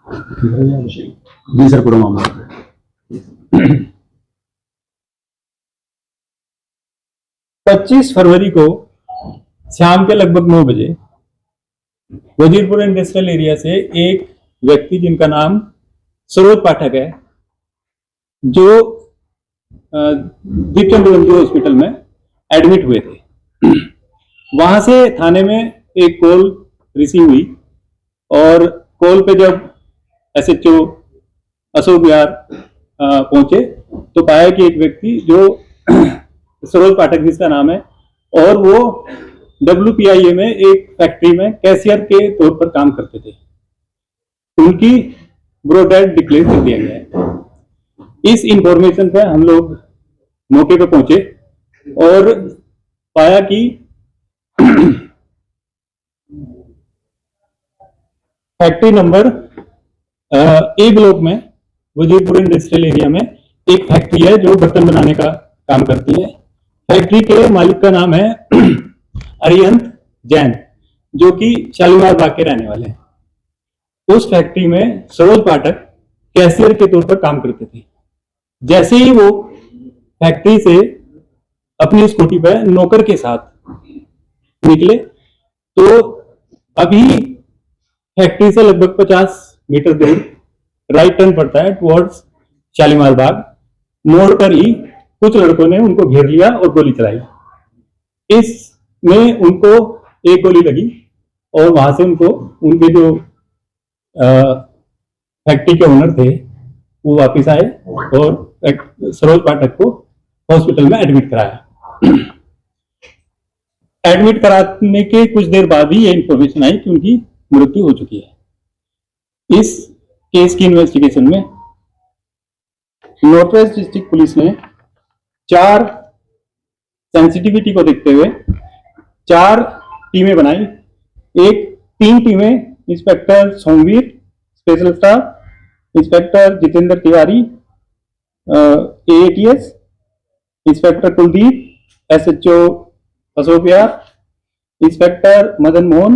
जी sir, पूरा मामला 25 फरवरी को शाम के लगभग 9 बजे वजीरपुर इंडस्ट्रियल एरिया से एक व्यक्ति जिनका नाम सरोज पाठक है, जो दीपचंद हॉस्पिटल में एडमिट हुए थे। वहां से थाने में एक कॉल रिसीव हुई और कॉल पे जब एसएचओ अशोक बिहार पहुंचे तो पाया कि एक व्यक्ति जो सरोज पाठक जिसका नाम है और वो WPIA में एक फैक्ट्री में कैशियर के तौर पर काम करते थे, उनकी ब्रोडेड डिक्लेयर कर दिया गया है। इस इंफॉर्मेशन पे हम लोग मौके पे पहुंचे और पाया कि फैक्ट्री नंबर ए ब्लॉक में वजीरपुर इंडस्ट्रियल एरिया में एक फैक्ट्री है जो बर्तन बनाने का काम करती है। फैक्ट्री के मालिक का नाम है अरिहंत जैन, जो कि शालीमार बाग के रहने वाले हैं। उस फैक्ट्री में सरोज पाठक कैशियर के तौर पर काम करते थे। जैसे ही वो फैक्ट्री से अपनी स्कूटी पर नौकर के साथ निकले तो अभी फैक्ट्री से लगभग 50 मीटर दूर राइट टर्न पड़ता है टुवर्ड्स शालीमार बाग। मोड़ पर ही कुछ लड़कों ने उनको घेर लिया और गोली चलाई। इसमें उनको एक गोली लगी और वहां से उनको उनके जो फैक्ट्री के ओनर थे वो वापस आए और सरोज पाठक को हॉस्पिटल में एडमिट कराया। एडमिट कराने के कुछ देर बाद ही ये इंफॉर्मेशन आई कि उनकी मृत्यु हो चुकी है। इस केस की इन्वेस्टिगेशन में नॉर्थ वेस्ट डिस्ट्रिक्ट पुलिस ने 4 सेंसिटिविटी को देखते हुए 4 टीमें बनाई। 3 टीमें inspector Somvir special staff, inspector Jitendra Tiwari AATS, inspector Kuldeep SHO Ashok Vihar, inspector Madan Mohan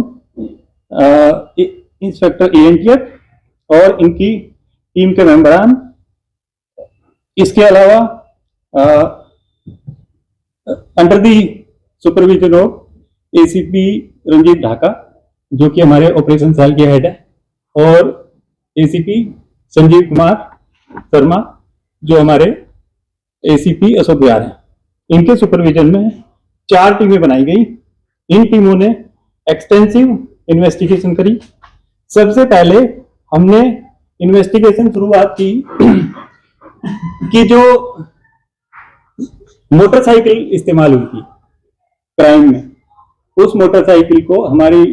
inspector ANTF और इनकी टीम के मेंबरान। इसके अलावा under the supervision of ACP Ranjit Dhaka, जो कि हमारे ऑपरेशन सेल के हेड है, और ACP संजीव कुमार शर्मा, जो हमारे ACP अशोक बिहार है, इनके सुपरविजन में 4 टीमें बनाई गई। इन टीमों ने एक्सटेंसिव इन्वेस्टिगेशन करी। सबसे पहले हमने इन्वेस्टिगेशन शुरुआत की कि जो मोटरसाइकिल इस्तेमाल हुई थी क्राइम में, उस मोटरसाइकिल को हमारी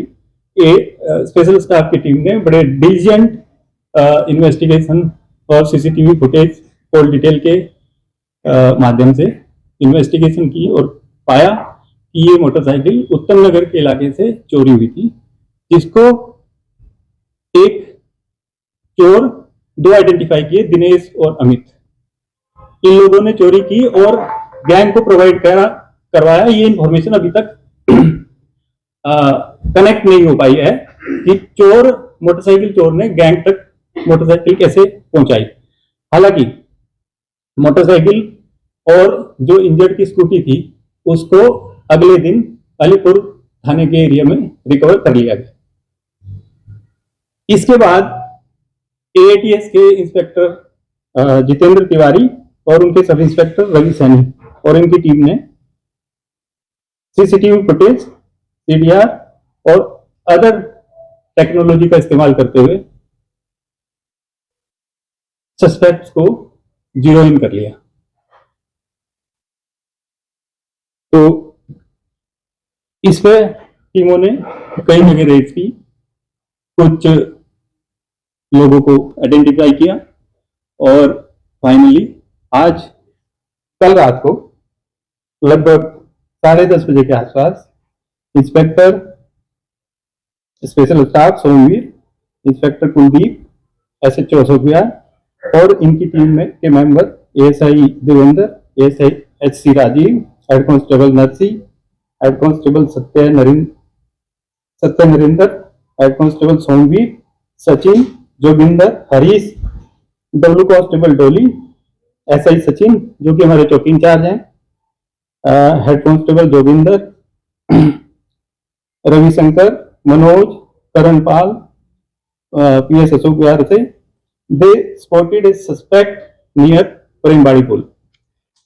स्पेशल स्टाफ की टीम ने बड़े डिलिजेंट इन्वेस्टिगेशन और CCTV फुटेज और डिटेल के माध्यम से इन्वेस्टिगेशन की और पाया कि ये मोटरसाइकिल उत्तम नगर के इलाके से चोरी हुई थी, जिसको एक चोर 2 आइडेंटिफाई किए, दिनेश और अमित। इन लोगों ने चोरी की और गैंग को प्रोवाइड करवाया। ये इंफॉर्मेशन अभी तक कनेक्ट नहीं हो पाई है कि मोटरसाइकिल चोर ने गैंग तक मोटरसाइकिल कैसे पहुंचाई। हालांकि मोटरसाइकिल और जो इंजर्ड की स्कूटी थी उसको अगले दिन अलीपुर थाने के एरिया में रिकवर कर लिया गया। इसके बाद AATS के इंस्पेक्टर जितेंद्र तिवारी और उनके सब इंस्पेक्टर रवि सैनी और इनकी टीम ने CCTV फुटेज, CDR और अदर टेक्नोलॉजी का इस्तेमाल करते हुए सस्पेक्ट्स को जीरो इन कर लिया। तो इस पे टीमों ने कई जगह रेड की, कुछ लोगों को आइडेंटिफाई किया और फाइनली आज कल रात को लगभग 10:30 बजे के आसपास inspector special staff Somvir, inspector Kuldeep, SHO Ashok Vihar और इनकी टीम में के member ASI Devendra, ASI HC Rajiv, head constable Narsi, head constable Satya Narendra, head constable Somvir, Sachin, Joginder, Harish, W constable Doli, SI Sachin जो कि हमारे चौकी इंचार्ज हैं, head constable Joginder, Ravishankar, Manoj, Karanpal, PS Ashok Vihar से, they spotted a suspect near Prembari Pul,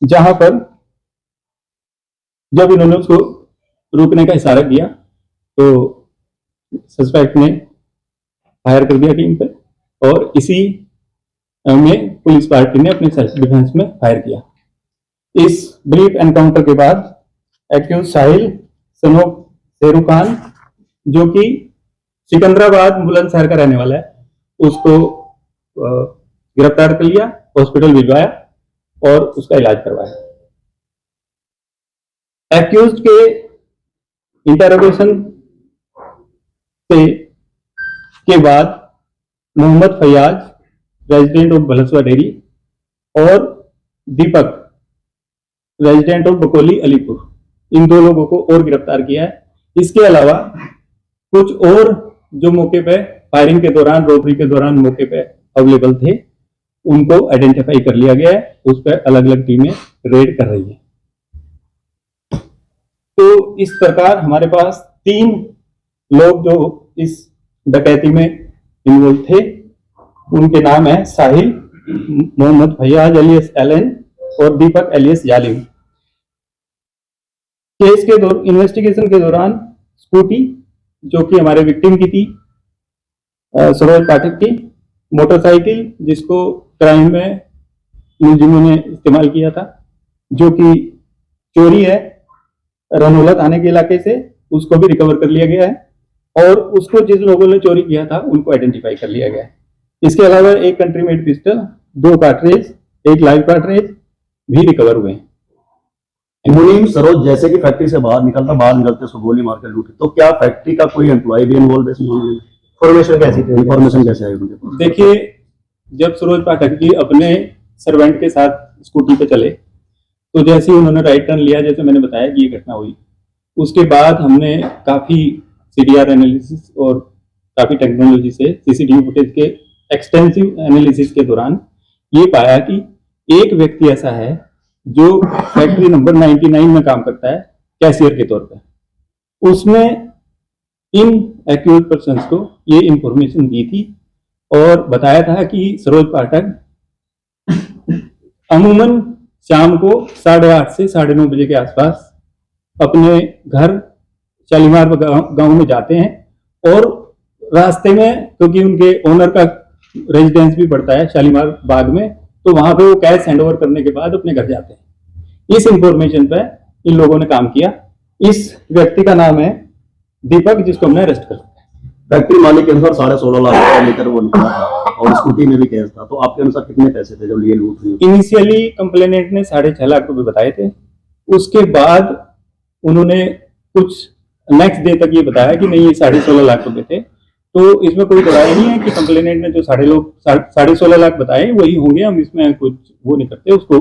जहां पर जब इन्होंने उसको रोकने का इशारा किया तो सस्पेक्ट ने फायर कर दिया टीम पे, और इसी में पुलिस पार्टी ने अपने सेल्फ डिफेंस में फायर किया। इस ब्रीफ एनकाउंटर के बाद accused Sahil son of Sheru Khan जो कि सिकंदराबाद बुलंदशहर का रहने वाला है, उसको गिरफ्तार कर लिया, हॉस्पिटल भिजवाया और उसका इलाज करवाया। एक्यूज्ड के इंटरोगेशन के बाद मोहम्मद फैयाज रेजिडेंट ऑफ भलसवा डेरी और दीपक रेजिडेंट ऑफ बकोली अलीपुर, इन दो लोगों को और गिरफ्तार किया है। इसके अलावा कुछ और जो मौके पे फायरिंग के दौरान, रॉबरी के दौरान मौके पे अवेलेबल थे, उनको आइडेंटिफाई कर लिया गया है। उस पर अलग अलग टीमें रेड कर रही हैं। तो इस प्रकार हमारे पास 3 लोग जो इस डकैती में इन्वॉल्व थे, उनके नाम है साहिल, मोहम्मद फैयाज एलियस एलन और दीपक एलियस जालिम। केस के इन्वेस्टिगेशन के दौरान स्कूटी जो कि हमारे विक्टिम की थी, सरोज पाठक की, मोटरसाइकिल जिसको क्राइम में मुलजिमों ने इस्तेमाल किया था, जो कि चोरी है रनौला थाने के इलाके से, उसको भी रिकवर कर लिया गया है, और उसको जिस लोगों ने चोरी किया था उनको आइडेंटिफाई कर लिया गया है। इसके अलावा एक country made pistol, 2 cartridge, 1 live cartridge भी रिकवर हुए हैं। मुनीम सरोज जैसे कि फैक्ट्री से बाहर निकलते उसको गोली मार कर लूटी, तो क्या फैक्ट्री का कोई एम्प्लॉय भी इन्वॉल्व है इस मामले में? इन्फॉर्मेशन कैसे आई उनके पास? देखिए, जब सरोज पाठक जी अपने सर्वेंट के साथ स्कूटी पे चले, तो जैसे ही उन्होंने राइट टर्न लिया, जैसे मैंने बताया कि ये घटना हुई, उसके बाद हमने काफी सीडीआर एनालिसिस और काफी टेक्नोलॉजी से सीसीटीवी फुटेज के एक्सटेंसिव एनालिसिस के दौरान ये पाया कि एक व्यक्ति ऐसा है जो फैक्ट्री नंबर 99 में काम करता है कैशियर के तौर पे। उसने इन एक्यूज पर्सन्स को ये इंफॉर्मेशन दी थी और बताया था कि सरोज पाठक अमूमन शाम को 8:30 से 9:30 बजे के आसपास अपने घर शालीमार गांव में जाते हैं, और रास्ते में क्योंकि उनके ओनर का रेजिडेंस भी पड़ता है शालीमार बाग में, तो वहां पे वो कैश हैंडओवर करने के बाद अपने घर जाते हैं। इस इंफॉर्मेशन पे इन लोगों ने काम किया। इस व्यक्ति का नाम है दीपक, जिसको हमने अरेस्ट कर लिया। फैक्ट्री मालिक के अनुसार 16.5 लाख रुपए लेकर वो निकला था और स्कूटी में भी केस था, तो आपके अनुसार कितने पैसे थे जब ये लूट हुई? इनिशियली कंप्लेनेंट ने 6.5 लाख रुपए बताए थे। उसके बाद उन्होंने कुछ नेक्स्ट डे तक ये बताया कि नहीं, ये 16.5 लाख रुपए थे। तो इसमें कोई दरार नहीं है कि कंप्लेनेंट ने जो 16.5 लाख बताए वही होंगे। हम इसमें कुछ वो नहीं करते, उसको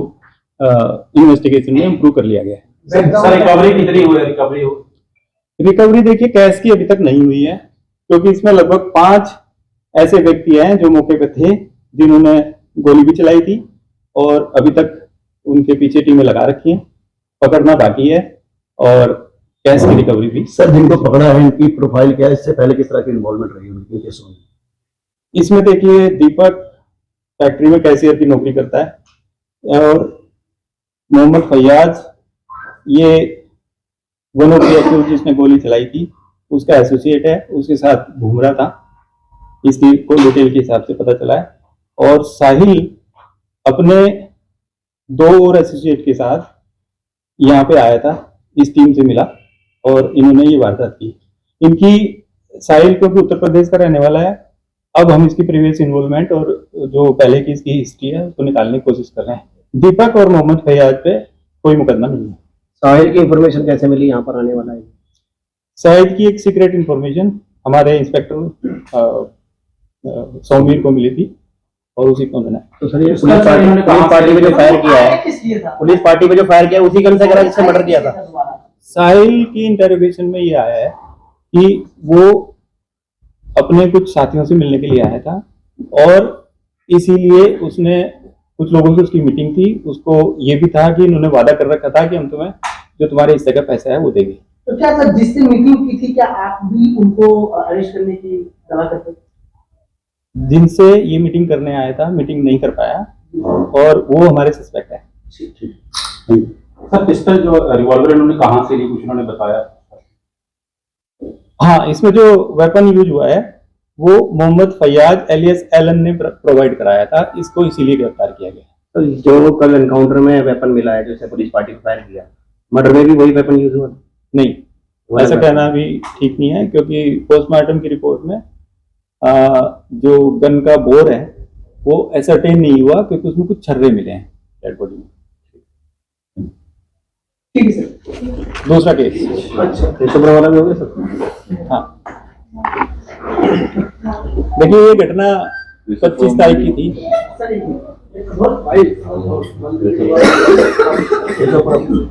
इन्वेस्टिगेशन में इम्प्रूव कर लिया गया है। रिकवरी कितनी हुई? रिकवरी देखिए कैश की अभी तक नहीं हुई है, क्योंकि इसमें लगभग 5 ऐसे व्यक्ति हैं जो मौके पे थे, जिन्होंने गोली भी चलाई थी, और अभी तक उनके पीछे टीमें लगा रखी हैं। पकड़ना बाकी है और कैश की रिकवरी भी। सर, जिनको पकड़ा है इनकी प्रोफाइल क्या है? इससे पहले किस तरह की इन्वॉल्वमेंट रही उनकी केसों में? इसमें देखिए, दीपक फैक्ट्री में कैशियर की नौकरी करता है, और मोहम्मद फैयाज ये वन ऑफ द एक्यूज्ड जिसने गोली चलाई थी उसका एसोसिएट है, उसके साथ घूम रहा था, इसकी को डिटेल के हिसाब से पता चला है। और साहिल अपने 2 और एसोसिएट के साथ यहाँ पे आया था, इस टीम से मिला और इन्होंने ये वारदात की। इनकी साहिल क्योंकि उत्तर प्रदेश का रहने वाला है, अब हम इसकी प्रीवियस इन्वॉल्वमेंट और जो पहले की इसकी हिस्ट्री है उसको निकालने की कोशिश कर रहे हैं। दीपक और मोहम्मद फैयाज पे कोई मुकदमा नहीं है। साहिल की इंफॉर्मेशन कैसे मिली यहाँ पर आने वाला है? साहिल की एक सीक्रेट इंफॉर्मेशन हमारे इंस्पेक्टर सौमीर को मिली थी और उसी को उन्होंने। तो सर, ये पुलिस पार्टी में जो फायर किया है, पुलिस पार्टी में जो फायर किया उसी गन से करा जिसने मर्डर किया था? साहिल की इंटरोगेशन में ये आया है कि वो अपने कुछ साथियों से मिलने के लिए आया था, और इसीलिए उसने कुछ लोगों से उसकी मीटिंग थी, उसको ये भी था कि इन्होंने वादा कर रखा था कि हम तुम्हें जो तुम्हारे हिस्से का पैसा है वो देंगे। तो क्या सर जिससे मीटिंग की थी क्या आप भी उनको अरेस्ट करने की दवा करते? जिनसे ये मीटिंग करने आया था मीटिंग नहीं कर पाया और वो हमारे सस्पेक्ट है। सर पिस्टल जो रिवॉल्वर इन्होंने कहाँ से ली कुछ उन्होंने बताया? हाँ, इसमें जो वेपन यूज हुआ है वो मोहम्मद फैयाज एलियस एलन ने प्रोवाइड कराया था, इसको इसीलिए गिरफ्तार किया गया। तो जो कल एनकाउंटर में वेपन मिला है जैसे पुलिस पार्टी को फायर किया, मर्डर में भी वही वेपन यूज हुआ? नहीं, ऐसा कहना भी ठीक नहीं है, क्योंकि पोस्टमार्टम की रिपोर्ट में जो गन का बोर है वो एसरटेन नहीं हुआ, क्योंकि उसमें कुछ छर्रे मिले हैं डेड बॉडी में। ठीक है सर। दूसरा केस, अच्छा, पेशोवर वाला भी हो गया सर? हाँ, देखिए ये घटना 25 तारीख की थी। सर एक मिनट।